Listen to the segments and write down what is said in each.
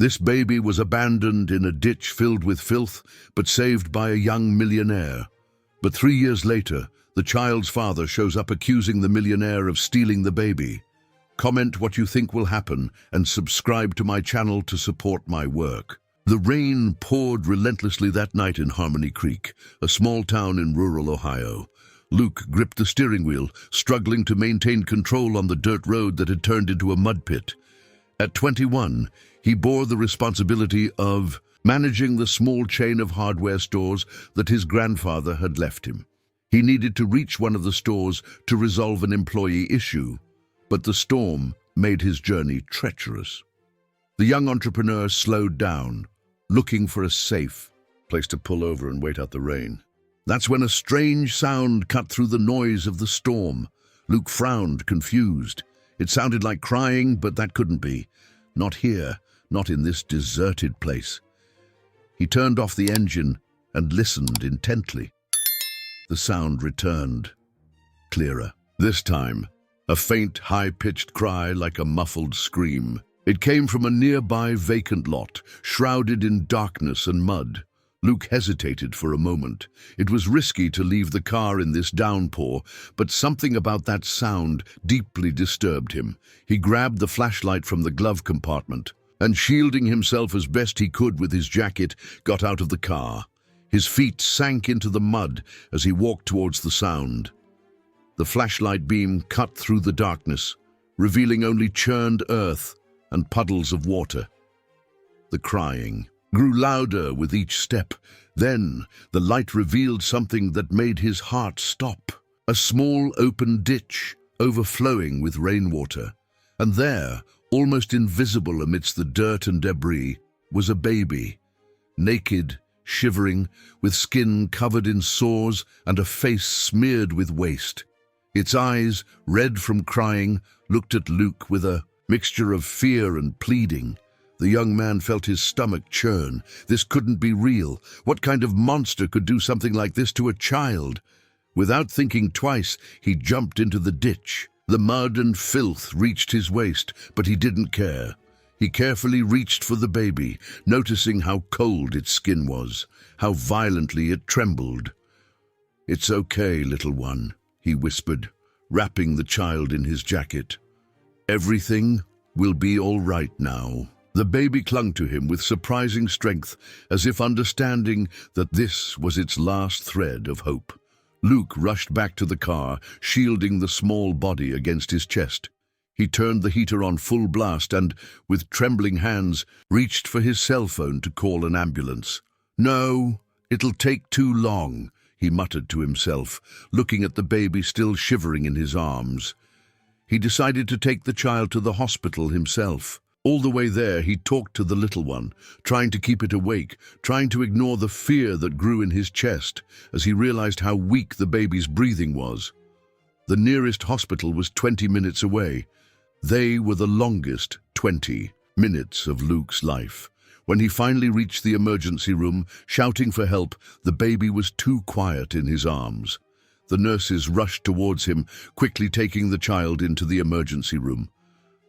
This baby was abandoned in a ditch filled with filth, but saved by a young millionaire. But 3 years later, the child's father shows up accusing the millionaire of stealing the baby. Comment what you think will happen and subscribe to my channel to support my work. The rain poured relentlessly that night in Harmony Creek, a small town in rural Ohio. Luke gripped the steering wheel, struggling to maintain control on the dirt road that had turned into a mud pit. At 21, he bore the responsibility of managing the small chain of hardware stores that his grandfather had left him. He needed to reach one of the stores to resolve an employee issue, but the storm made his journey treacherous. The young entrepreneur slowed down, looking for a safe place to pull over and wait out the rain. That's when a strange sound cut through the noise of the storm. Luke frowned, confused. It sounded like crying, but that couldn't be. Not here, not in this deserted place. He turned off the engine and listened intently. The sound returned, clearer. This time, a faint, high-pitched cry like a muffled scream. It came from a nearby vacant lot, shrouded in darkness and mud. Luke hesitated for a moment. It was risky to leave the car in this downpour, but something about that sound deeply disturbed him. He grabbed the flashlight from the glove compartment and, shielding himself as best he could with his jacket, got out of the car. His feet sank into the mud as he walked towards the sound. The flashlight beam cut through the darkness, revealing only churned earth and puddles of water. The crying grew louder with each step. Then the light revealed something that made his heart stop. A small open ditch, overflowing with rainwater. And there, almost invisible amidst the dirt and debris, was a baby, naked, shivering, with skin covered in sores and a face smeared with waste. Its eyes, red from crying, looked at Luke with a mixture of fear and pleading. The young man felt his stomach churn. This couldn't be real. What kind of monster could do something like this to a child? Without thinking twice, he jumped into the ditch. The mud and filth reached his waist, but he didn't care. He carefully reached for the baby, noticing how cold its skin was, how violently it trembled. "It's okay, little one," he whispered, wrapping the child in his jacket. "Everything will be all right now." The baby clung to him with surprising strength, as if understanding that this was its last thread of hope. Luke rushed back to the car, shielding the small body against his chest. He turned the heater on full blast and, with trembling hands, reached for his cell phone to call an ambulance. "No, it'll take too long," he muttered to himself, looking at the baby still shivering in his arms. He decided to take the child to the hospital himself. All the way there, he talked to the little one, trying to keep it awake, trying to ignore the fear that grew in his chest as he realized how weak the baby's breathing was. The nearest hospital was 20 minutes away. They were the longest 20 minutes of Luke's life. When he finally reached the emergency room, shouting for help, the baby was too quiet in his arms. The nurses rushed towards him, quickly taking the child into the emergency room.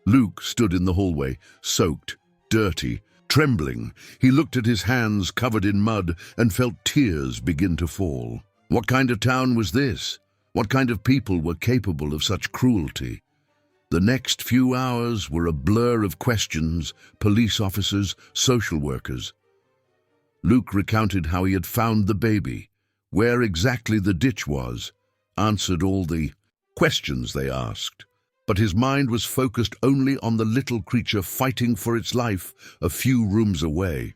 Luke stood in the hallway, soaked, dirty, trembling. He looked at his hands covered in mud and felt tears begin to fall. What kind of town was this? What kind of people were capable of such cruelty? The next few hours were a blur of questions, police officers, social workers. Luke recounted how he had found the baby, where exactly the ditch was, answered all the questions they asked. But his mind was focused only on the little creature fighting for its life a few rooms away.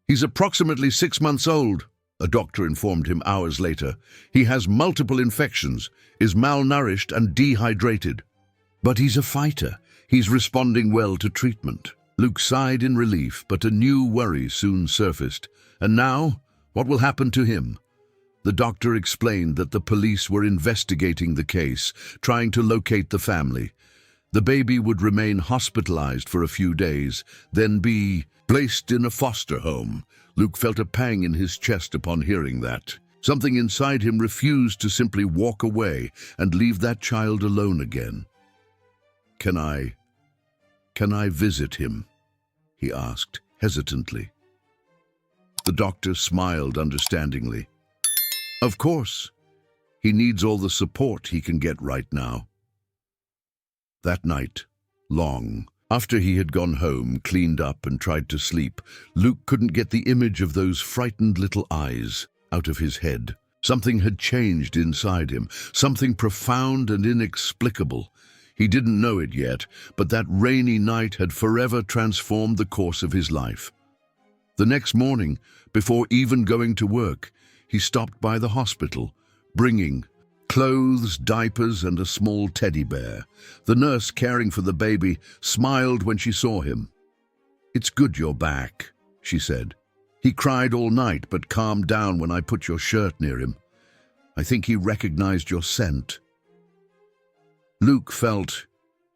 "He's approximately 6 months old," a doctor informed him hours later. "He has multiple infections, is malnourished and dehydrated. But he's a fighter. He's responding well to treatment." Luke sighed in relief, but a new worry soon surfaced. And now, what will happen to him? The doctor explained that the police were investigating the case, trying to locate the family. The baby would remain hospitalized for a few days, then be placed in a foster home. Luke felt a pang in his chest upon hearing that. Something inside him refused to simply walk away and leave that child alone again. Can I visit him?" he asked, hesitantly. The doctor smiled understandingly. Of course. He needs all the support he can get right now. That night, long after he had gone home, cleaned up and tried to sleep, Luke couldn't get the image of those frightened little eyes out of his head. Something had changed inside him, something profound and inexplicable. He didn't know it yet, but that rainy night had forever transformed the course of his life. The next morning, before even going to work, he stopped by the hospital, bringing clothes, diapers, and a small teddy bear. The nurse caring for the baby smiled when she saw him. "It's good you're back," she said. "He cried all night but calmed down when I put your shirt near him. I think he recognized your scent." Luke felt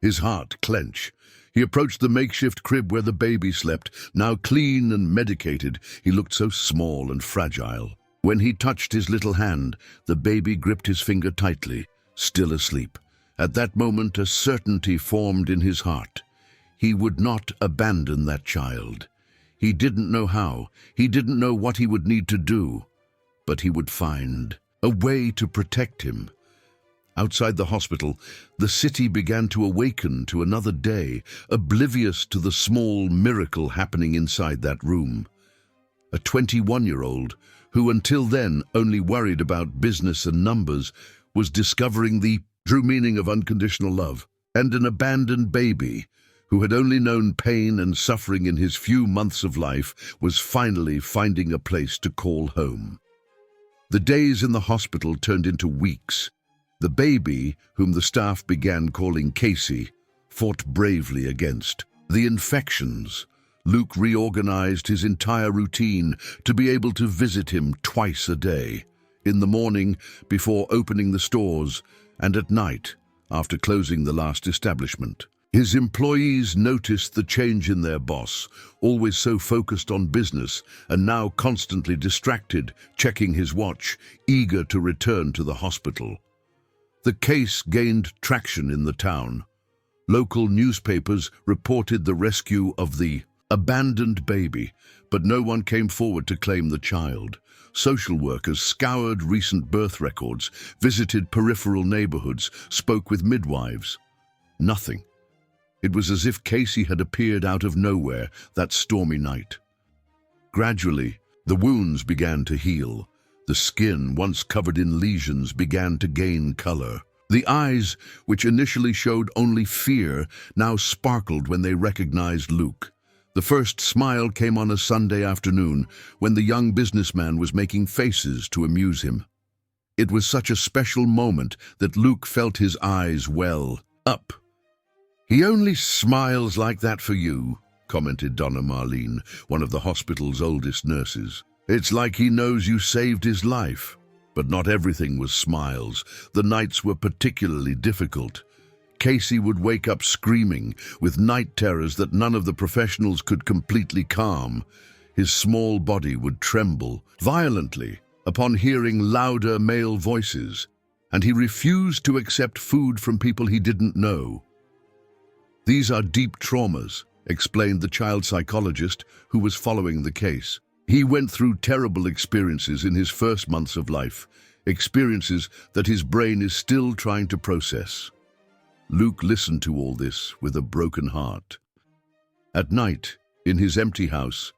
his heart clench. He approached the makeshift crib where the baby slept. Now clean and medicated, he looked so small and fragile. When he touched his little hand, the baby gripped his finger tightly, still asleep. At that moment, a certainty formed in his heart. He would not abandon that child. He didn't know how. He didn't know what he would need to do. But he would find a way to protect him. Outside the hospital, the city began to awaken to another day, oblivious to the small miracle happening inside that room. A 21-year-old, who until then only worried about business and numbers, was discovering the true meaning of unconditional love. And an abandoned baby, who had only known pain and suffering in his few months of life, was finally finding a place to call home. The days in the hospital turned into weeks. The baby, whom the staff began calling Casey, fought bravely against the infections. Luke reorganized his entire routine to be able to visit him twice a day, in the morning before opening the stores, and at night after closing the last establishment. His employees noticed the change in their boss, always so focused on business and now constantly distracted, checking his watch, eager to return to the hospital. The case gained traction in the town. Local newspapers reported the rescue of the abandoned baby, but no one came forward to claim the child. Social workers scoured recent birth records, visited peripheral neighborhoods, spoke with midwives. Nothing. It was as if Casey had appeared out of nowhere that stormy night. Gradually, the wounds began to heal. The skin, once covered in lesions, began to gain color. The eyes, which initially showed only fear, now sparkled when they recognized Luke. The first smile came on a Sunday afternoon when the young businessman was making faces to amuse him. It was such a special moment that Luke felt his eyes well up. "He only smiles like that for you," commented Donna Marlene, one of the hospital's oldest nurses. "It's like he knows you saved his life." But not everything was smiles. The nights were particularly difficult. Casey would wake up screaming, with night terrors that none of the professionals could completely calm. His small body would tremble violently upon hearing louder male voices, and he refused to accept food from people he didn't know. "These are deep traumas," explained the child psychologist who was following the case. "He went through terrible experiences in his first months of life, experiences that his brain is still trying to process." Luke listened to all this with a broken heart. At night, in his empty house,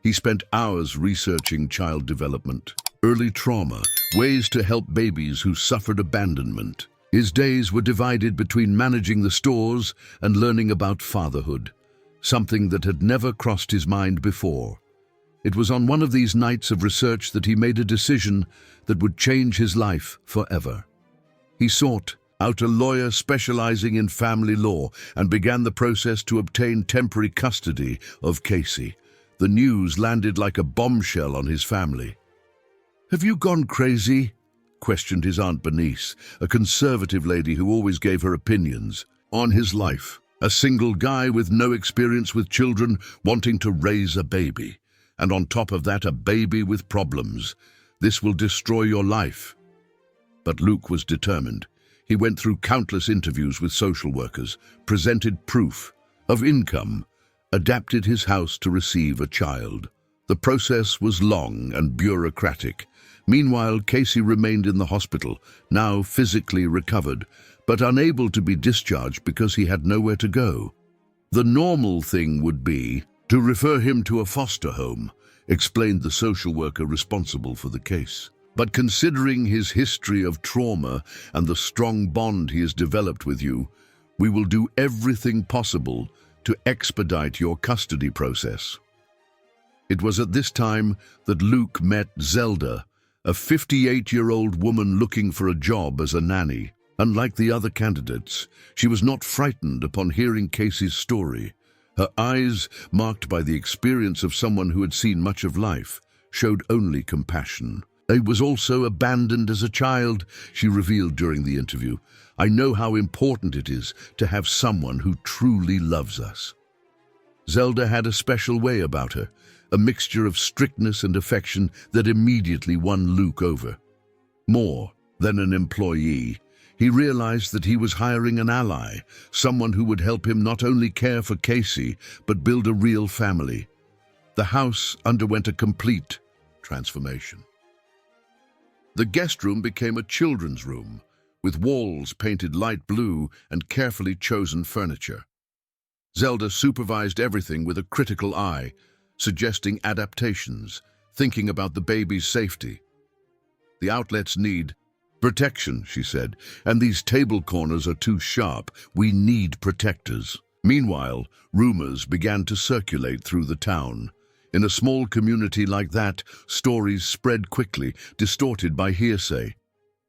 he spent hours researching child development, early trauma, ways to help babies who suffered abandonment. His days were divided between managing the stores and learning about fatherhood, something that had never crossed his mind before. It was on one of these nights of research that he made a decision that would change his life forever. He sought out a lawyer specializing in family law and began the process to obtain temporary custody of Casey. The news landed like a bombshell on his family. "Have you gone crazy?" questioned his Aunt Bernice, a conservative lady who always gave her opinions on his life. A single guy with no experience with children wanting to raise a baby. And on top of that, a baby with problems. This will destroy your life. But Luke was determined. He went through countless interviews with social workers, presented proof of income, adapted his house to receive a child. The process was long and bureaucratic. Meanwhile, Casey remained in the hospital, now physically recovered, but unable to be discharged because he had nowhere to go. The normal thing would be to refer him to a foster home, explained the social worker responsible for the case. But considering his history of trauma and the strong bond he has developed with you, we will do everything possible to expedite your custody process. It was at this time that Luke met Zelda, a 58-year-old woman looking for a job as a nanny. Unlike the other candidates, she was not frightened upon hearing Casey's story. Her eyes, marked by the experience of someone who had seen much of life, showed only compassion. "I was also abandoned as a child," she revealed during the interview. "I know how important it is to have someone who truly loves us." Zelda had a special way about her, a mixture of strictness and affection that immediately won Luke over. More than an employee, he realized that he was hiring an ally, someone who would help him not only care for Casey, but build a real family. The house underwent a complete transformation. The guest room became a children's room, with walls painted light blue and carefully chosen furniture. Zelda supervised everything with a critical eye, suggesting adaptations, thinking about the baby's safety. "The outlets need protection," she said, "and these table corners are too sharp. We need protectors." Meanwhile, rumors began to circulate through the town. In a small community like that, stories spread quickly, distorted by hearsay.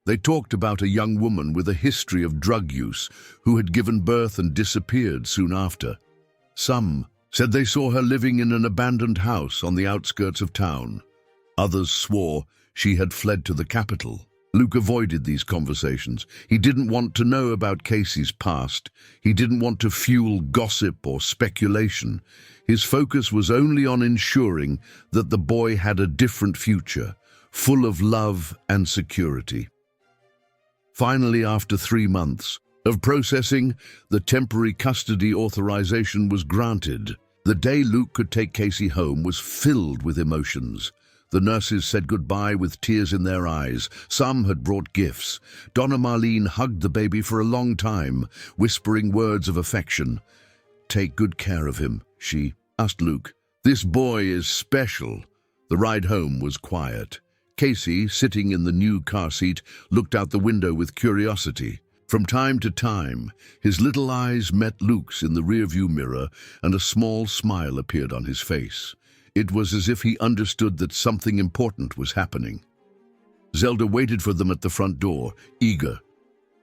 They talked about a young woman with a history of drug use who had given birth and disappeared soon after. Some said they saw her living in an abandoned house on the outskirts of town. Others swore she had fled to the capital. Luke avoided these conversations. He didn't want to know about Casey's past. He didn't want to fuel gossip or speculation. His focus was only on ensuring that the boy had a different future, full of love and security. Finally, after 3 months of processing, the temporary custody authorization was granted. The day Luke could take Casey home was filled with emotions. The nurses said goodbye with tears in their eyes. Some had brought gifts. Donna Marlene hugged the baby for a long time, whispering words of affection. "Take good care of him," she asked Luke. "This boy is special." The ride home was quiet. Casey, sitting in the new car seat, looked out the window with curiosity. From time to time, his little eyes met Luke's in the rearview mirror, and a small smile appeared on his face. It was as if he understood that something important was happening. Zelda waited for them at the front door, eager.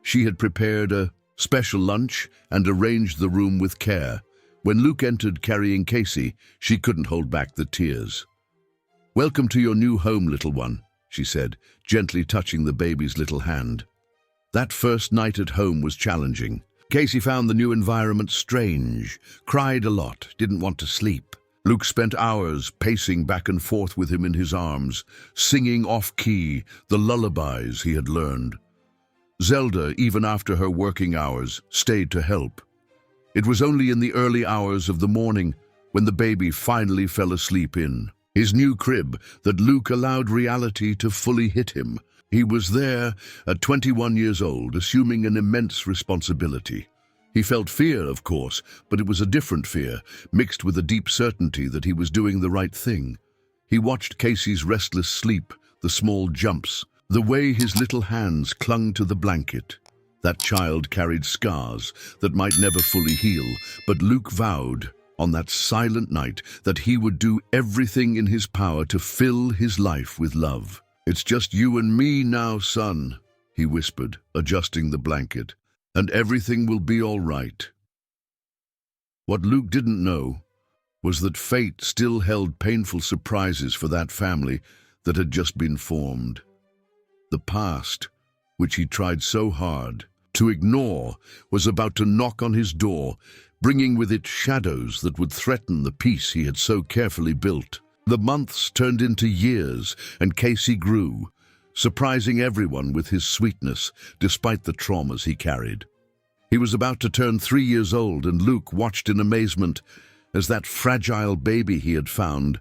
She had prepared a special lunch and arranged the room with care. When Luke entered carrying Casey, she couldn't hold back the tears. "Welcome to your new home, little one," she said, gently touching the baby's little hand. That first night at home was challenging. Casey found the new environment strange, cried a lot, didn't want to sleep. Luke spent hours pacing back and forth with him in his arms, singing off-key the lullabies he had learned. Zelda, even after her working hours, stayed to help. It was only in the early hours of the morning when the baby finally fell asleep in his new crib that Luke allowed reality to fully hit him. He was there at 21 years old, assuming an immense responsibility. He felt fear, of course, but it was a different fear, mixed with a deep certainty that he was doing the right thing. He watched Casey's restless sleep, the small jumps, the way his little hands clung to the blanket. That child carried scars that might never fully heal, but Luke vowed on that silent night that he would do everything in his power to fill his life with love. "It's just you and me now, son," he whispered, adjusting the blanket. "And everything will be all right." What Luke didn't know was that fate still held painful surprises for that family that had just been formed. The past, which he tried so hard to ignore, was about to knock on his door, bringing with it shadows that would threaten the peace he had so carefully built. The months turned into years, and Casey grew, surprising everyone with his sweetness, despite the traumas he carried. He was about to turn 3 years old, and Luke watched in amazement as that fragile baby he had found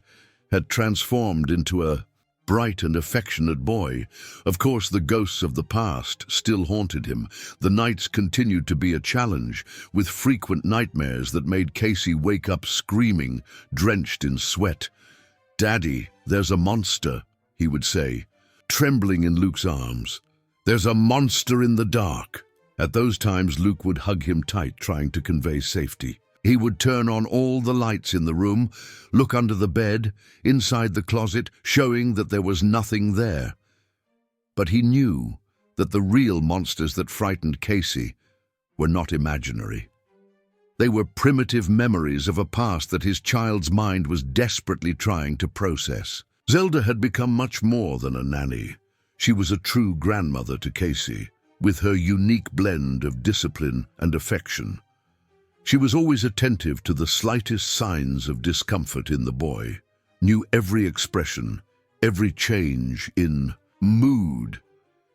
had transformed into a bright and affectionate boy. Of course, the ghosts of the past still haunted him. The nights continued to be a challenge, with frequent nightmares that made Casey wake up screaming, drenched in sweat. "Daddy, there's a monster," he would say, trembling in Luke's arms. "There's a monster in the dark." At those times, Luke would hug him tight, trying to convey safety. He would turn on all the lights in the room, look under the bed, inside the closet, showing that there was nothing there. But he knew that the real monsters that frightened Casey were not imaginary. They were primitive memories of a past that his child's mind was desperately trying to process. Zelda had become much more than a nanny. She was a true grandmother to Casey, with her unique blend of discipline and affection. She was always attentive to the slightest signs of discomfort in the boy, knew every expression, every change in mood.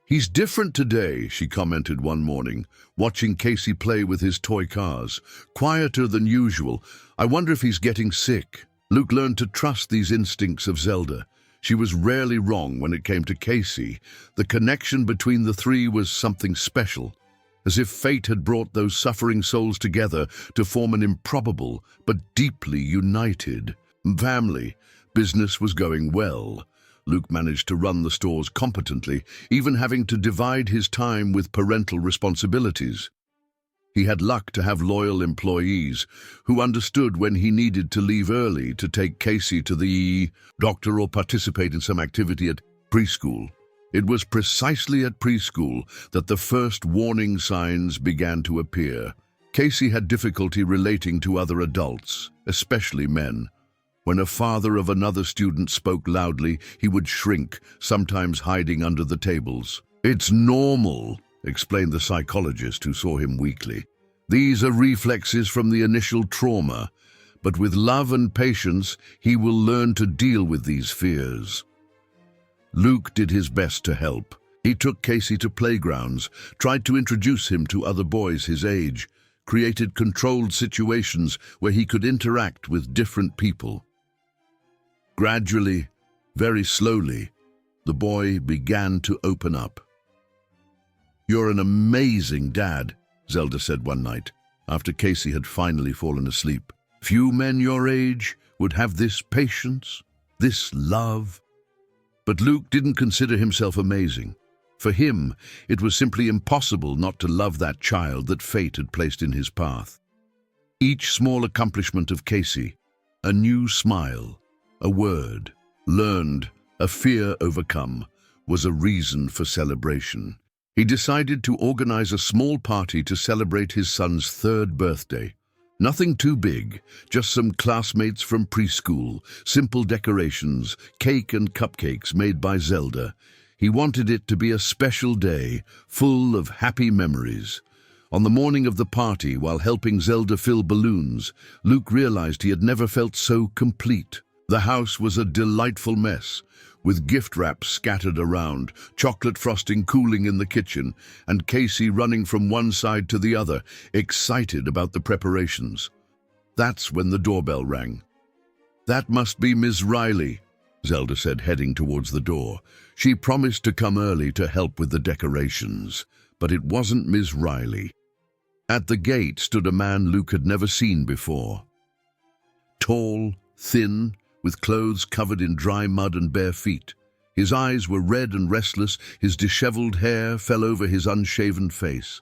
"He's different today," she commented one morning, watching Casey play with his toy cars. "Quieter than usual. I wonder if he's getting sick." Luke learned to trust these instincts of Zelda. She was rarely wrong when it came to Casey. The connection between the three was something special, as if fate had brought those suffering souls together to form an improbable but deeply united family. Business was going well. Luke managed to run the stores competently, even having to divide his time with parental responsibilities. He had luck to have loyal employees who understood when he needed to leave early to take Casey to the doctor or participate in some activity at preschool. It was precisely at preschool that the first warning signs began to appear. Casey had difficulty relating to other adults, especially men. When a father of another student spoke loudly, he would shrink, sometimes hiding under the tables. "It's normal," explained the psychologist who saw him weekly. "These are reflexes from the initial trauma, but with love and patience, he will learn to deal with these fears." Luke did his best to help. He took Casey to playgrounds, tried to introduce him to other boys his age, created controlled situations where he could interact with different people. Gradually, very slowly, the boy began to open up. "You're an amazing dad," Zelda said one night, after Casey had finally fallen asleep. "Few men your age would have this patience, this love." But Luke didn't consider himself amazing. For him, it was simply impossible not to love that child that fate had placed in his path. Each small accomplishment of Casey, a new smile, a word learned, a fear overcome, was a reason for celebration. He decided to organize a small party to celebrate his son's 3rd birthday. Nothing too big, just some classmates from preschool, simple decorations, cake and cupcakes made by Zelda. He wanted it to be a special day, full of happy memories. On the morning of the party, while helping Zelda fill balloons, Luke realized he had never felt so complete. The house was a delightful mess, with gift wraps scattered around, chocolate frosting cooling in the kitchen, and Casey running from one side to the other, excited about the preparations. That's when the doorbell rang. "That must be Ms. Riley," Zelda said, heading towards the door. She promised to come early to help with the decorations, but it wasn't Ms. Riley. At the gate stood a man Luke had never seen before. Tall, thin, with clothes covered in dry mud and bare feet. His eyes were red and restless, his disheveled hair fell over his unshaven face.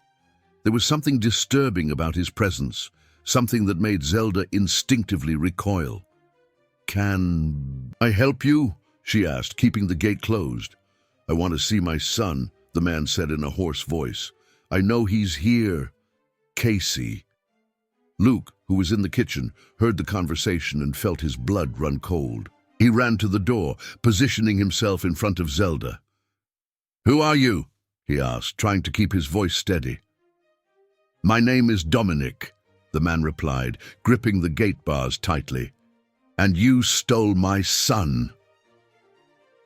There was something disturbing about his presence, something that made Zelda instinctively recoil. "Can I help you?" she asked, keeping the gate closed. "I want to see my son," the man said in a hoarse voice. "I know he's here. Casey." Luke, who was in the kitchen, heard the conversation and felt his blood run cold. He ran to the door, positioning himself in front of Zelda. "Who are you?" he asked, trying to keep his voice steady. "My name is Dominic," the man replied, gripping the gate bars tightly. "And you stole my son."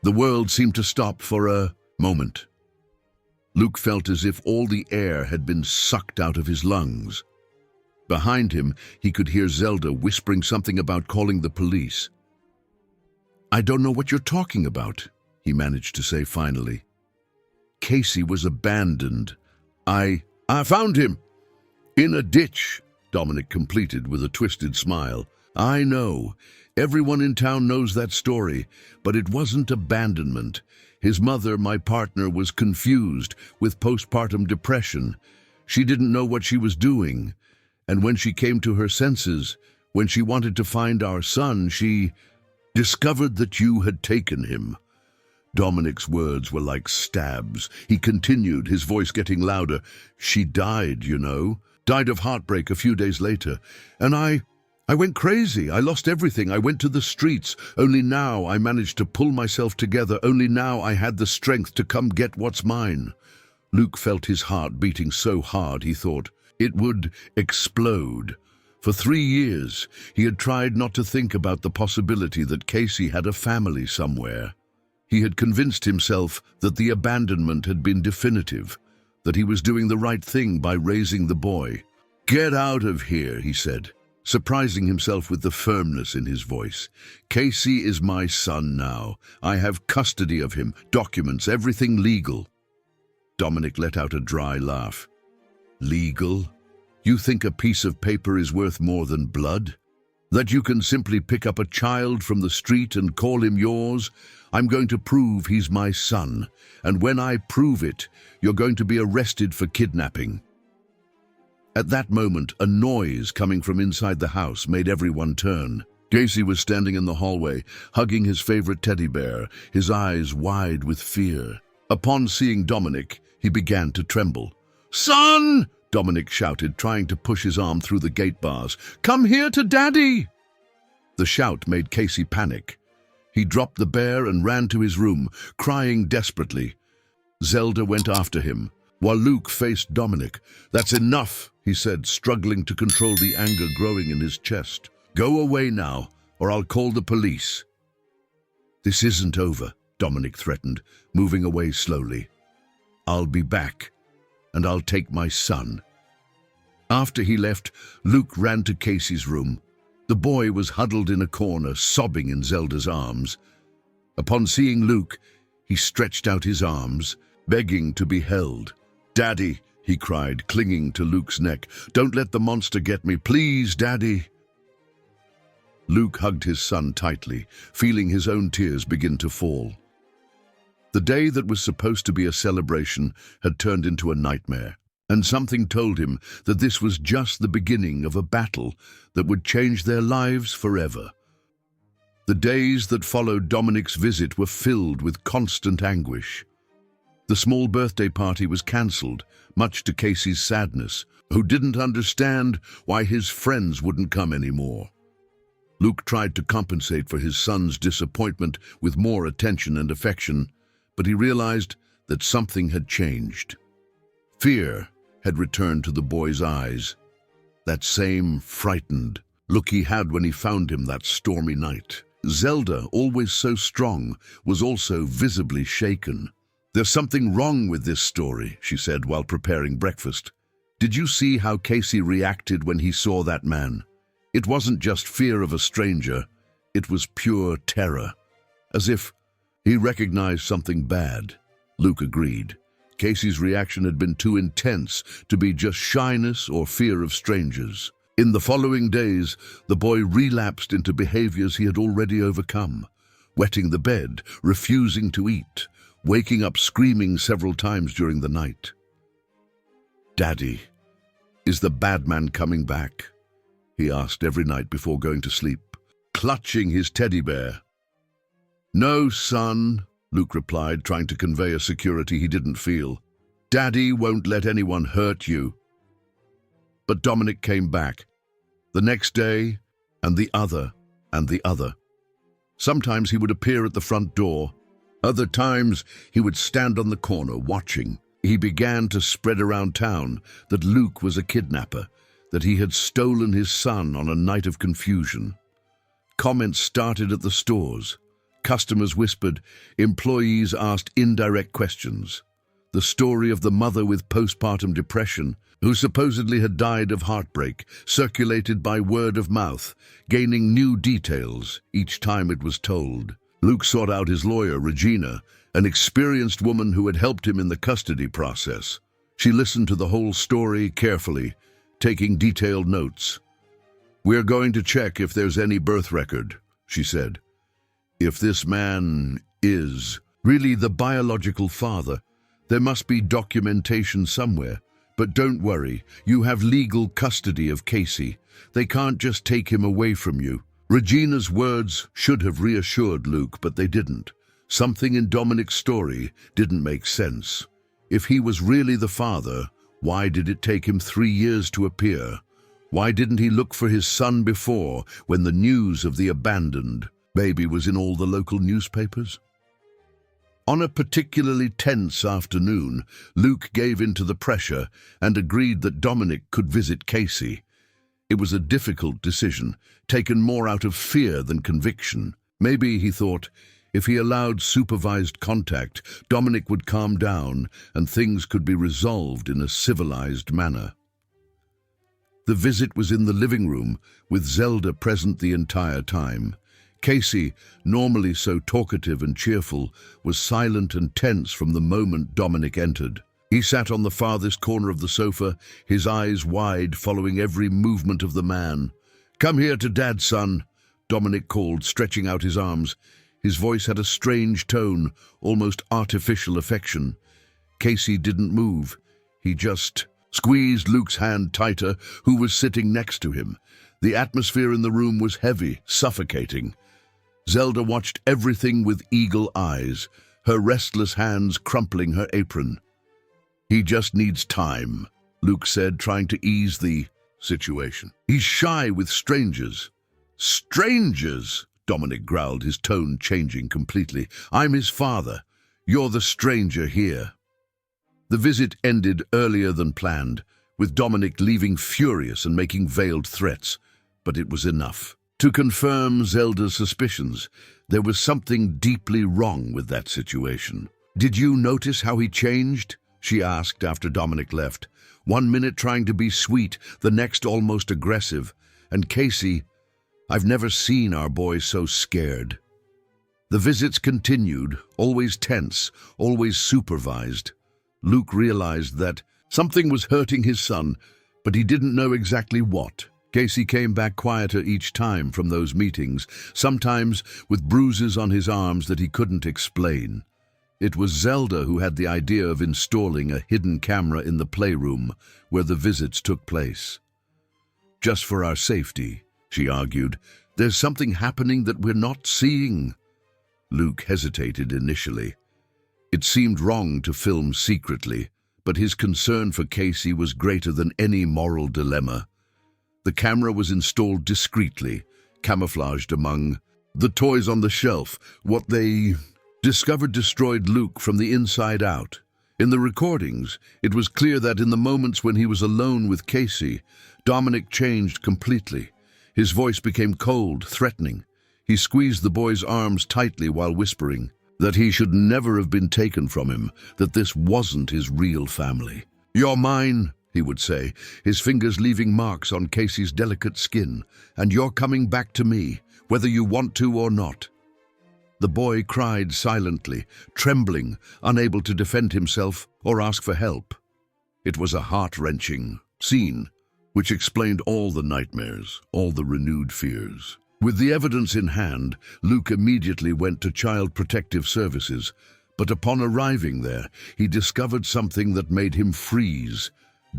The world seemed to stop for a moment. Luke felt as if all the air had been sucked out of his lungs. Behind him, he could hear Zelda whispering something about calling the police. "I don't know what you're talking about," he managed to say finally. "Casey was abandoned. I found him! In a ditch," Dominic completed with a twisted smile. "I know. Everyone in town knows that story, but it wasn't abandonment. His mother, my partner, was confused with postpartum depression. She didn't know what she was doing. And when she came to her senses, when she wanted to find our son, she discovered that you had taken him." Dominic's words were like stabs. He continued, his voice getting louder. "She died, you know. Died of heartbreak a few days later. And I went crazy. I lost everything. I went to the streets. Only now I managed to pull myself together. Only now I had the strength to come get what's mine." Luke felt his heart beating so hard he thought it would explode. For 3 years, he had tried not to think about the possibility that Casey had a family somewhere. He had convinced himself that the abandonment had been definitive, that he was doing the right thing by raising the boy. "Get out of here," he said, surprising himself with the firmness in his voice. "Casey is my son now. I have custody of him, documents, everything legal." Dominic let out a dry laugh. "Legal? You think a piece of paper is worth more than blood? That you can simply pick up a child from the street and call him yours? I'm going to prove he's my son, and when I prove it, you're going to be arrested for kidnapping." At that moment, a noise coming from inside the house made everyone turn. Casey was standing in the hallway, hugging his favorite teddy bear, his eyes wide with fear. Upon seeing Dominic, he began to tremble. "Son!" Dominic shouted, trying to push his arm through the gate bars. "Come here to Daddy!" The shout made Casey panic. He dropped the bear and ran to his room, crying desperately. Zelda went after him, while Luke faced Dominic. "That's enough," he said, struggling to control the anger growing in his chest. "Go away now, or I'll call the police." "This isn't over," Dominic threatened, moving away slowly. "I'll be back, and I'll take my son." After he left, Luke ran to Casey's room. The boy was huddled in a corner, sobbing in Zelda's arms. Upon seeing Luke, he stretched out his arms, begging to be held. "Daddy," he cried, clinging to Luke's neck. "Don't let the monster get me. Please, Daddy." Luke hugged his son tightly, feeling his own tears begin to fall. The day that was supposed to be a celebration had turned into a nightmare, and something told him that this was just the beginning of a battle that would change their lives forever. The days that followed Dominic's visit were filled with constant anguish. The small birthday party was cancelled, much to Casey's sadness, who didn't understand why his friends wouldn't come anymore. Luke tried to compensate for his son's disappointment with more attention and affection, but he realized that something had changed. Fear had returned to the boy's eyes, that same frightened look he had when he found him that stormy night. Zelda, always so strong, was also visibly shaken. "There's something wrong with this story," she said while preparing breakfast. "Did you see how Casey reacted when he saw that man? It wasn't just fear of a stranger, it was pure terror, as if he recognized something bad." Luke agreed. Casey's reaction had been too intense to be just shyness or fear of strangers. In the following days, the boy relapsed into behaviors he had already overcome, wetting the bed, refusing to eat, waking up screaming several times during the night. "Daddy, is the bad man coming back?" he asked every night before going to sleep, clutching his teddy bear. "No, son," Luke replied, trying to convey a security he didn't feel. "Daddy won't let anyone hurt you." But Dominic came back, the next day, and the other, and the other. Sometimes he would appear at the front door. Other times he would stand on the corner watching. He began to spread around town that Luke was a kidnapper, that he had stolen his son on a night of confusion. Comments started at the stores. Customers whispered, employees asked indirect questions. The story of the mother with postpartum depression, who supposedly had died of heartbreak, circulated by word of mouth, gaining new details each time it was told. Luke sought out his lawyer, Regina, an experienced woman who had helped him in the custody process. She listened to the whole story carefully, taking detailed notes. "We're going to check if there's any birth record," she said. "If this man is really the biological father, there must be documentation somewhere. But don't worry, you have legal custody of Casey. They can't just take him away from you." Regina's words should have reassured Luke, but they didn't. Something in Dominic's story didn't make sense. If he was really the father, why did it take him 3 years to appear? Why didn't he look for his son before, when the news of the abandoned baby was in all the local newspapers? On a particularly tense afternoon, Luke gave in to the pressure and agreed that Dominic could visit Casey. It was a difficult decision, taken more out of fear than conviction. Maybe, he thought, if he allowed supervised contact, Dominic would calm down and things could be resolved in a civilized manner. The visit was in the living room, with Zelda present the entire time. Casey, normally so talkative and cheerful, was silent and tense from the moment Dominic entered. He sat on the farthest corner of the sofa, his eyes wide, following every movement of the man. "Come here to Dad, son," Dominic called, stretching out his arms. His voice had a strange tone, almost artificial affection. Casey didn't move. He just squeezed Luke's hand tighter, who was sitting next to him. The atmosphere in the room was heavy, suffocating. Zelda watched everything with eagle eyes, her restless hands crumpling her apron. "He just needs time," Luke said, trying to ease the situation. "He's shy with strangers." "Strangers?" Dominic growled, his tone changing completely. "I'm his father. You're the stranger here." The visit ended earlier than planned, with Dominic leaving furious and making veiled threats. But it was enough to confirm Zelda's suspicions. There was something deeply wrong with that situation. "Did you notice how he changed?" she asked after Dominic left. "One minute trying to be sweet, the next almost aggressive. And Casey, I've never seen our boy so scared." The visits continued, always tense, always supervised. Luke realized that something was hurting his son, but he didn't know exactly what. Casey came back quieter each time from those meetings, sometimes with bruises on his arms that he couldn't explain. It was Zelda who had the idea of installing a hidden camera in the playroom where the visits took place. "Just for our safety," she argued. "There's something happening that we're not seeing." Luke hesitated initially. It seemed wrong to film secretly, but his concern for Casey was greater than any moral dilemma. The camera was installed discreetly, camouflaged among the toys on the shelf. What they discovered destroyed Luke from the inside out. In the recordings, it was clear that in the moments when he was alone with Casey, Dominic changed completely. His voice became cold, threatening. He squeezed the boy's arms tightly while whispering that he should never have been taken from him, that this wasn't his real family. "You're mine," he would say, his fingers leaving marks on Casey's delicate skin, "and you're coming back to me, whether you want to or not." The boy cried silently, trembling, unable to defend himself or ask for help. It was a heart-wrenching scene, which explained all the nightmares, all the renewed fears. With the evidence in hand, Luke immediately went to Child Protective Services, but upon arriving there, he discovered something that made him freeze.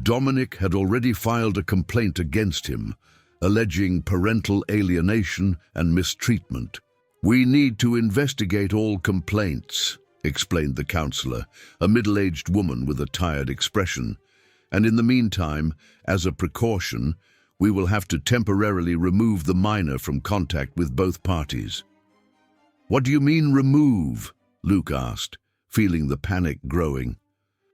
Dominic had already filed a complaint against him, alleging parental alienation and mistreatment. "We need to investigate all complaints," explained the counselor, a middle-aged woman with a tired expression. "And in the meantime, as a precaution, we will have to temporarily remove the minor from contact with both parties." "What do you mean, remove?" Luke asked, feeling the panic growing.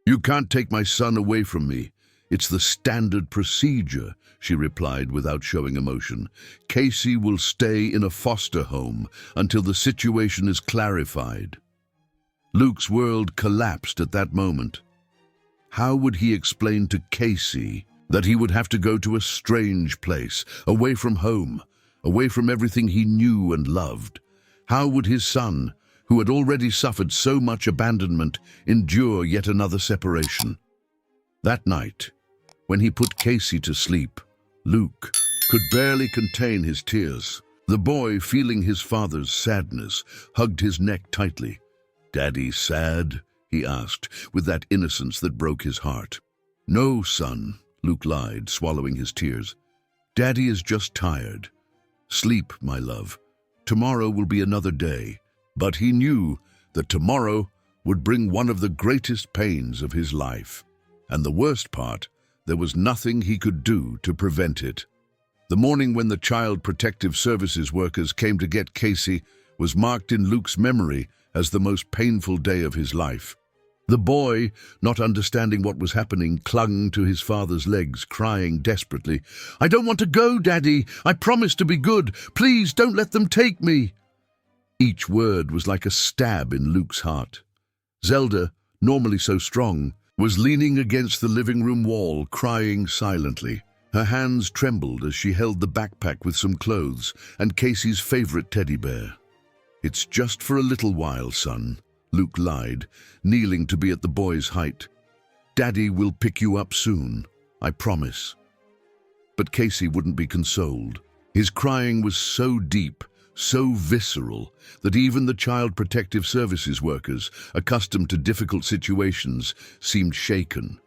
"You can't take my son away from me. It's the standard procedure," she replied without showing emotion. "Casey will stay in a foster home until the situation is clarified." Luke's world collapsed at that moment. How would he explain to Casey that he would have to go to a strange place, away from home, away from everything he knew and loved? How would his son, who had already suffered so much abandonment, endure yet another separation? That night, when he put Casey to sleep, Luke could barely contain his tears. The boy, feeling his father's sadness, hugged his neck tightly. "Daddy sad?" he asked, with that innocence that broke his heart. "No, son," Luke lied, swallowing his tears. "Daddy is just tired. Sleep, my love. Tomorrow will be another day." But he knew that tomorrow would bring one of the greatest pains of his life. And the worst part, there was nothing he could do to prevent it. The morning when the Child Protective Services workers came to get Casey was marked in Luke's memory as the most painful day of his life. The boy, not understanding what was happening, clung to his father's legs, crying desperately, "I don't want to go, Daddy. I promise to be good. Please don't let them take me." Each word was like a stab in Luke's heart. Zelda, normally so strong, was leaning against the living room wall, crying silently. Her hands trembled as she held the backpack with some clothes and Casey's favorite teddy bear. "It's just for a little while, son," Luke lied, kneeling to be at the boy's height. "Daddy will pick you up soon, I promise." But Casey wouldn't be consoled. His crying was so deep, so visceral, that even the Child Protective Services workers, accustomed to difficult situations, seemed shaken.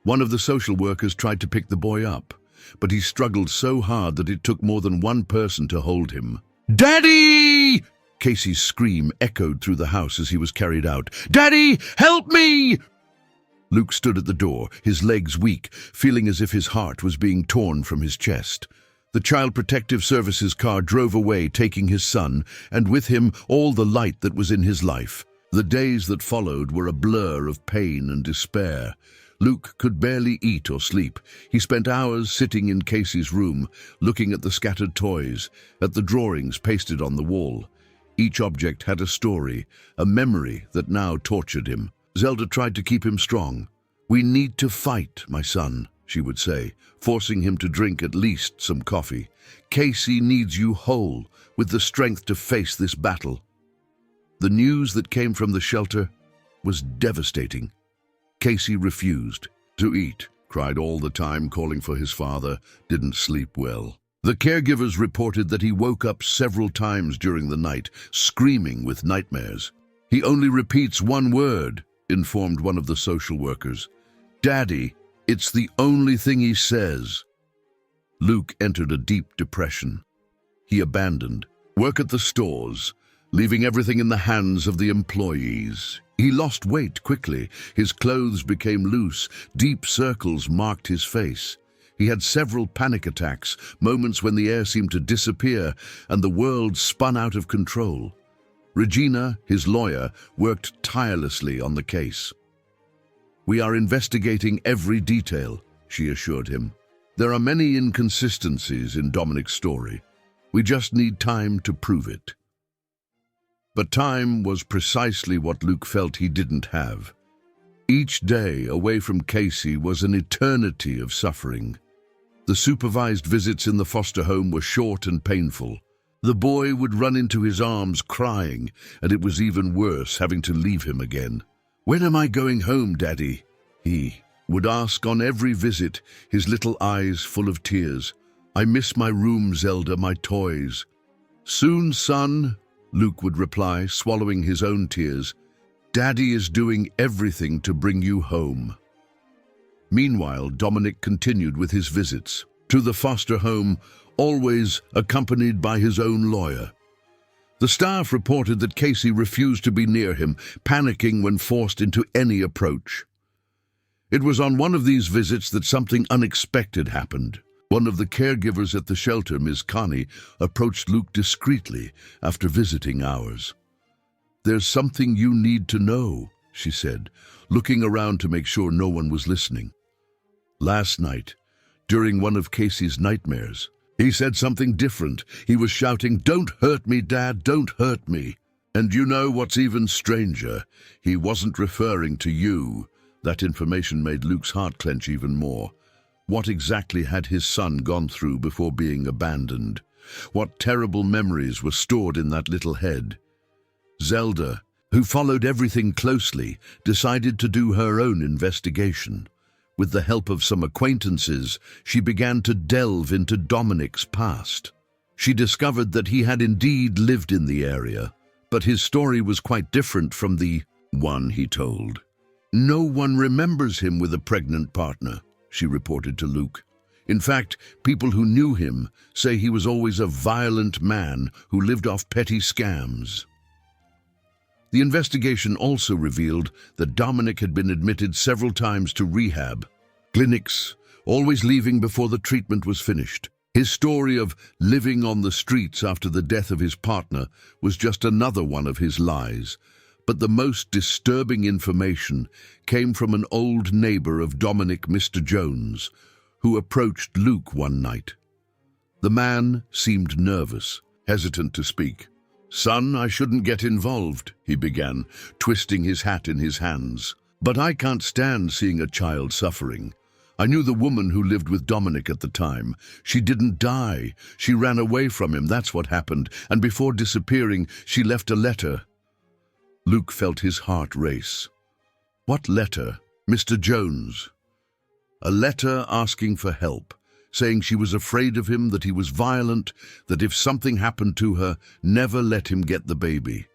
One of the social workers tried to pick the boy up, but he struggled so hard that it took more than one person to hold him. "Daddy!" Casey's scream echoed through the house as he was carried out. "Daddy, help me!" Luke stood at the door, his legs weak, feeling as if his heart was being torn from his chest. The Child Protective Services car drove away, taking his son, and with him all the light that was in his life. The days that followed were a blur of pain and despair. Luke could barely eat or sleep. He spent hours sitting in Casey's room, looking at the scattered toys, at the drawings pasted on the wall. Each object had a story, a memory that now tortured him. Zelda tried to keep him strong. "We need to fight, my son," she would say, forcing him to drink at least some coffee. "Casey needs you whole, with the strength to face this battle." The news that came from the shelter was devastating. Casey refused to eat, cried all the time, calling for his father, didn't sleep well. The caregivers reported that he woke up several times during the night, screaming with nightmares. "He only repeats one word," informed one of the social workers. "Daddy, it's the only thing he says." Luke entered a deep depression. He abandoned work at the stores, leaving everything in the hands of the employees. He lost weight quickly. His clothes became loose. Deep circles marked his face. He had several panic attacks, moments when the air seemed to disappear and the world spun out of control. Regina, his lawyer, worked tirelessly on the case. "We are investigating every detail," she assured him. "There are many inconsistencies in Dominic's story. We just need time to prove it." But time was precisely what Luke felt he didn't have. Each day away from Casey was an eternity of suffering. The supervised visits in the foster home were short and painful. The boy would run into his arms crying, and it was even worse having to leave him again. "When am I going home, Daddy?" he would ask on every visit, his little eyes full of tears. "I miss my room, Zelda, my toys." "Soon, son," Luke would reply, swallowing his own tears. "Daddy is doing everything to bring you home." Meanwhile, Dominic continued with his visits to the foster home, always accompanied by his own lawyer. The staff reported that Casey refused to be near him, panicking when forced into any approach. It was on one of these visits that something unexpected happened. One of the caregivers at the shelter, Ms. Connie, approached Luke discreetly after visiting hours. "There's something you need to know," she said, looking around to make sure no one was listening. "Last night, during one of Casey's nightmares, he said something different. He was shouting, 'Don't hurt me, Dad, don't hurt me.' And you know what's even stranger? He wasn't referring to you, That information made Luke's heart clench even more. What exactly had his son gone through before being abandoned? What terrible memories were stored in that little head? Zelda, who followed everything closely, decided to do her own investigation. With the help of some acquaintances, she began to delve into Dominic's past. She discovered that he had indeed lived in the area, but his story was quite different from the one he told. "No one remembers him with a pregnant partner," she reported to Luke. "In fact, people who knew him say he was always a violent man who lived off petty scams." The investigation also revealed that Dominic had been admitted several times to rehab clinics, always leaving before the treatment was finished. His story of living on the streets after the death of his partner was just another one of his lies. But the most disturbing information came from an old neighbor of Dominic, Mr. Jones, who approached Luke one night. The man seemed nervous, hesitant to speak. "Son, I shouldn't get involved," he began, twisting his hat in his hands. "But I can't stand seeing a child suffering. I knew the woman who lived with Dominic at the time. She didn't die. She ran away from him, that's what happened. And before disappearing, she left a letter." Luke felt his heart race. What letter? Mr. Jones. A letter asking for help, saying she was afraid of him, that he was violent, that if something happened to her, never let him get the baby.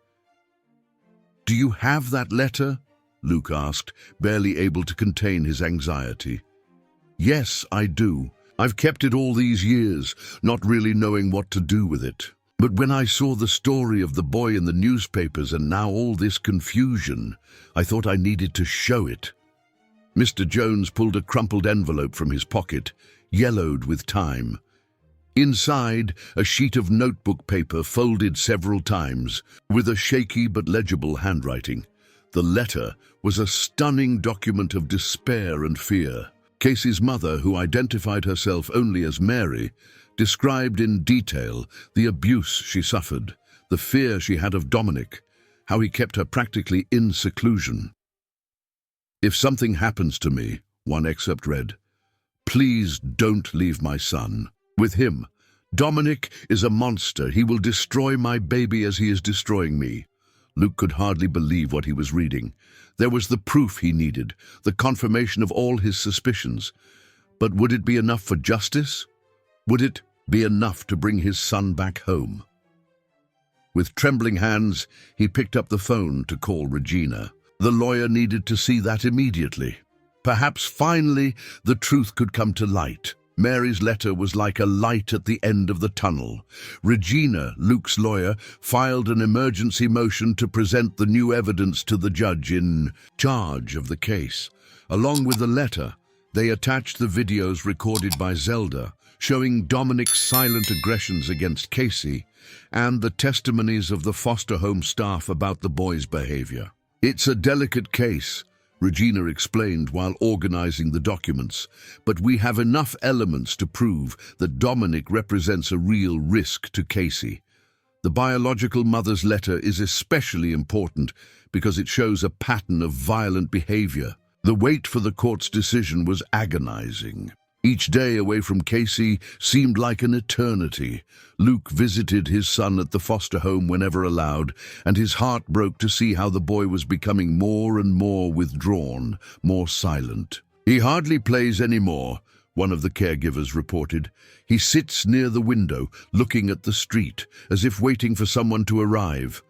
"Do you have that letter?" Luke asked, barely able to contain his anxiety. "Yes, I do. I've kept it all these years, not really knowing what to do with it. But when I saw the story of the boy in the newspapers and now all this confusion, I thought I needed to show it." Mr. Jones pulled a crumpled envelope from his pocket, yellowed with time. Inside, a sheet of notebook paper folded several times, with a shaky but legible handwriting. The letter was a stunning document of despair and fear. Casey's mother, who identified herself only as Mary, described in detail the abuse she suffered, the fear she had of Dominic, how he kept her practically in seclusion. "If something happens to me," one excerpt read, "please don't leave my son. With him, Dominic is a monster. He will destroy my baby as he is destroying me." Luke could hardly believe what he was reading. There was the proof he needed, the confirmation of all his suspicions. But would it be enough for justice? Would it be enough to bring his son back home? With trembling hands, he picked up the phone to call Regina. The lawyer needed to see that immediately. Perhaps finally the truth could come to light. Mary's letter was like a light at the end of the tunnel. Regina, Luke's lawyer, filed an emergency motion to present the new evidence to the judge in charge of the case. Along with the letter, they attached the videos recorded by Zelda, showing Dominic's silent aggressions against Casey, and the testimonies of the foster home staff about the boy's behavior. "It's a delicate case," Regina explained while organizing the documents, "but we have enough elements to prove that Dominic represents a real risk to Casey. The biological mother's letter is especially important because it shows a pattern of violent behavior. The wait for the court's decision was agonizing. Each day away from Casey seemed like an eternity. Luke visited his son at the foster home whenever allowed, and his heart broke to see how the boy was becoming more and more withdrawn, more silent. "He hardly plays anymore," one of the caregivers reported. "He sits near the window, looking at the street, as if waiting for someone to arrive."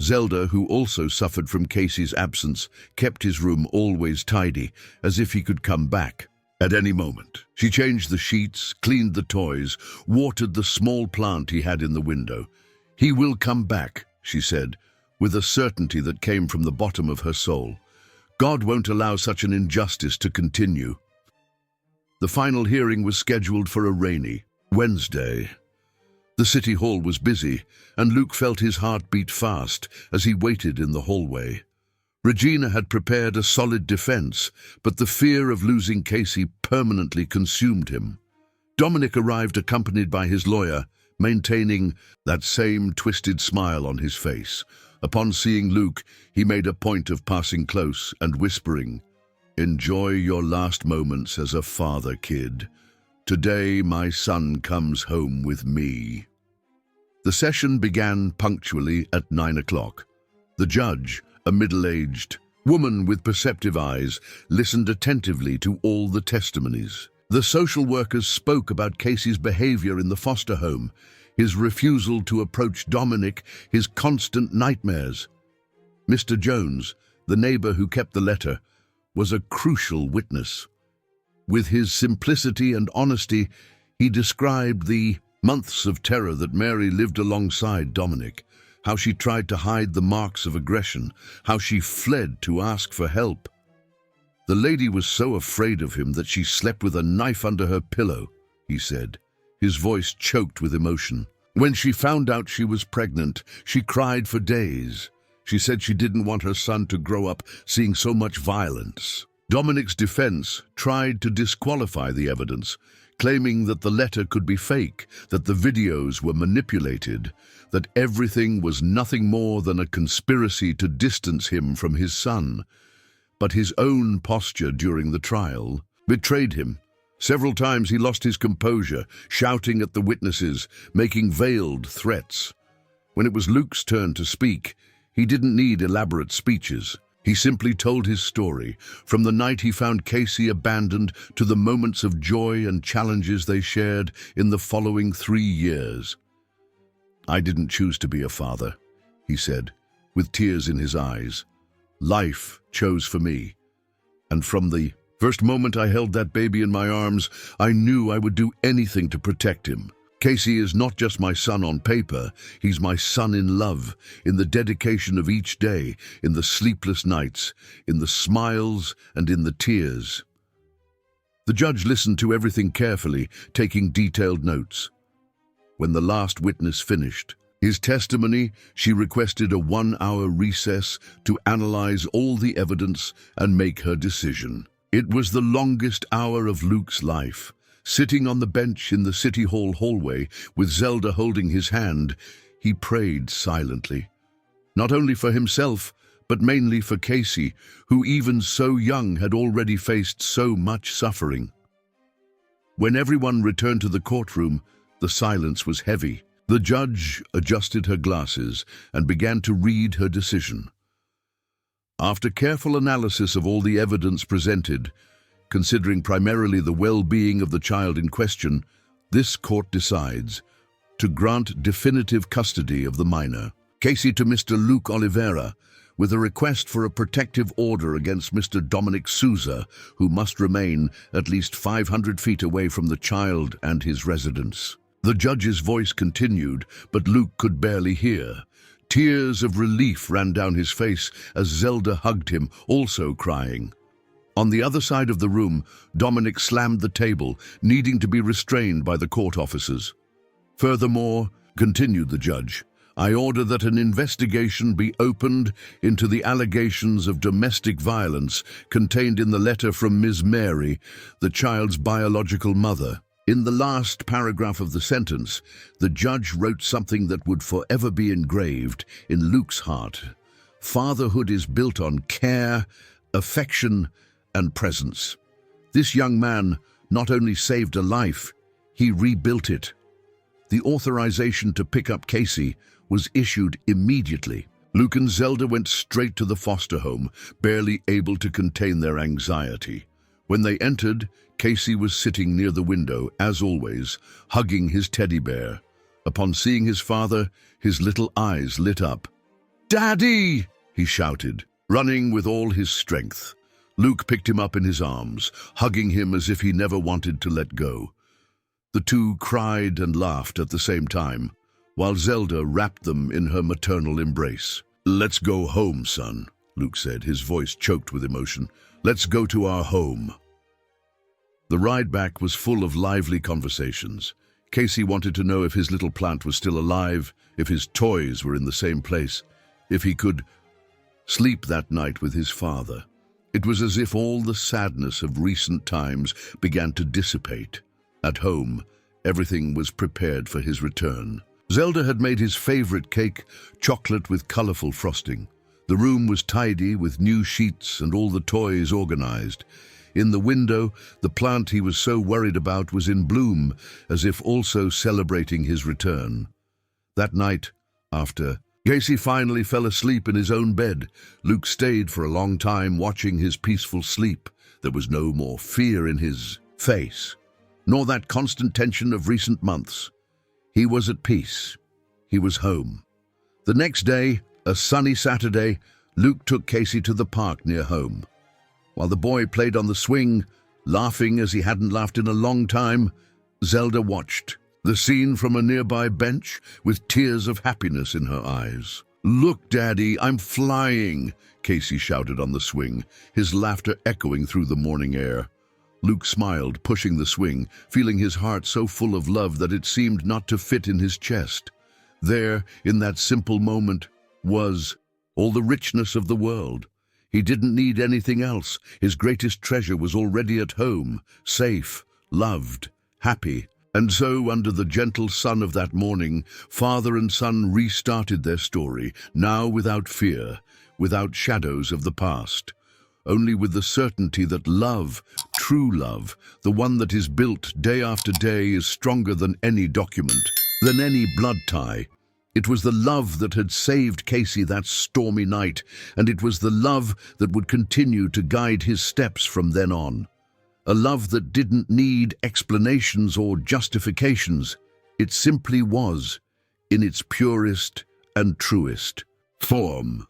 Zelda, who also suffered from Casey's absence, kept his room always tidy, as if he could come back at any moment. She changed the sheets, cleaned the toys, watered the small plant he had in the window. "He will come back," she said, with a certainty that came from the bottom of her soul. "God won't allow such an injustice to continue." The final hearing was scheduled for a rainy Wednesday. The city hall was busy, and Luke felt his heart beat fast as he waited in the hallway. Regina had prepared a solid defense, but the fear of losing Casey permanently consumed him. Dominic arrived accompanied by his lawyer, maintaining that same twisted smile on his face. Upon seeing Luke, he made a point of passing close and whispering, Enjoy your last moments as a father, kid. Today, my son comes home with me. The session began punctually at 9 o'clock. The judge, a middle-aged woman with perceptive eyes, listened attentively to all the testimonies. The social workers spoke about Casey's behavior in the foster home, his refusal to approach Dominic, his constant nightmares. Mr. Jones, the neighbor who kept the letter, was a crucial witness. With his simplicity and honesty, he described the months of terror that Mary lived alongside Dominic, how she tried to hide the marks of aggression, how she fled to ask for help. The lady was so afraid of him that she slept with a knife under her pillow, he said, his voice choked with emotion. When she found out she was pregnant, she cried for days. She said she didn't want her son to grow up seeing so much violence. Dominic's defense tried to disqualify the evidence, claiming that the letter could be fake, that the videos were manipulated, that everything was nothing more than a conspiracy to distance him from his son. But his own posture during the trial betrayed him. Several times he lost his composure, shouting at the witnesses, making veiled threats. When it was Luke's turn to speak, he didn't need elaborate speeches. He simply told his story, from the night he found Casey abandoned to the moments of joy and challenges they shared in the following 3 years. "I didn't choose to be a father," he said, with tears in his eyes. "Life chose for me. And from the first moment I held that baby in my arms, I knew I would do anything to protect him. Casey is not just my son on paper, he's my son in love, in the dedication of each day, in the sleepless nights, in the smiles and in the tears." The judge listened to everything carefully, taking detailed notes. When the last witness finished his testimony, she requested a 1-hour recess to analyze all the evidence and make her decision. It was the longest hour of Luke's life. Sitting on the bench in the City Hall hallway, with Zelda holding his hand, he prayed silently. Not only for himself, but mainly for Casey, who even so young had already faced so much suffering. When everyone returned to the courtroom, the silence was heavy. The judge adjusted her glasses and began to read her decision. After careful analysis of all the evidence presented, considering primarily the well-being of the child in question, this court decides to grant definitive custody of the minor, Casey, to Mr. Luke Oliveira, with a request for a protective order against Mr. Dominic Souza, who must remain at least 500 feet away from the child and his residence. The judge's voice continued, but Luke could barely hear. Tears of relief ran down his face as Zelda hugged him, also crying. On the other side of the room, Dominic slammed the table, needing to be restrained by the court officers. "Furthermore," continued the judge, "I order that an investigation be opened into the allegations of domestic violence contained in the letter from Ms. Mary, the child's biological mother." In the last paragraph of the sentence, the judge wrote something that would forever be engraved in Luke's heart. Fatherhood is built on care, affection, and presence. This young man not only saved a life, he rebuilt it. The authorization to pick up Casey was issued immediately. Luke and Zelda went straight to the foster home, barely able to contain their anxiety. When they entered, Casey was sitting near the window, as always, hugging his teddy bear. Upon seeing his father, his little eyes lit up. "Daddy!" he shouted, running with all his strength. Luke picked him up in his arms, hugging him as if he never wanted to let go. The two cried and laughed at the same time, while Zelda wrapped them in her maternal embrace. "Let's go home, son," Luke said, his voice choked with emotion. "Let's go to our home." The ride back was full of lively conversations. Casey wanted to know if his little plant was still alive, if his toys were in the same place, if he could sleep that night with his father. It was as if all the sadness of recent times began to dissipate. At home, everything was prepared for his return. Zelda had made his favorite cake, chocolate with colorful frosting. The room was tidy with new sheets and all the toys organized. In the window, the plant he was so worried about was in bloom, as if also celebrating his return. That night, after Casey finally fell asleep in his own bed, Luke stayed for a long time watching his peaceful sleep. There was no more fear in his face, nor that constant tension of recent months. He was at peace. He was home. The next day, a sunny Saturday, Luke took Casey to the park near home. While the boy played on the swing, laughing as he hadn't laughed in a long time, Zelda watched the scene from a nearby bench with tears of happiness in her eyes. "Look, Daddy, I'm flying," Casey shouted on the swing, his laughter echoing through the morning air. Luke smiled, pushing the swing, feeling his heart so full of love that it seemed not to fit in his chest. There, in that simple moment, was all the richness of the world. He didn't need anything else. His greatest treasure was already at home, safe, loved, happy. And so, under the gentle sun of that morning, father and son restarted their story, now without fear, without shadows of the past, only with the certainty that love, true love, the one that is built day after day, is stronger than any document, than any blood tie. It was the love that had saved Casey that stormy night, and it was the love that would continue to guide his steps from then on. A love that didn't need explanations or justifications. It simply was, in its purest and truest form.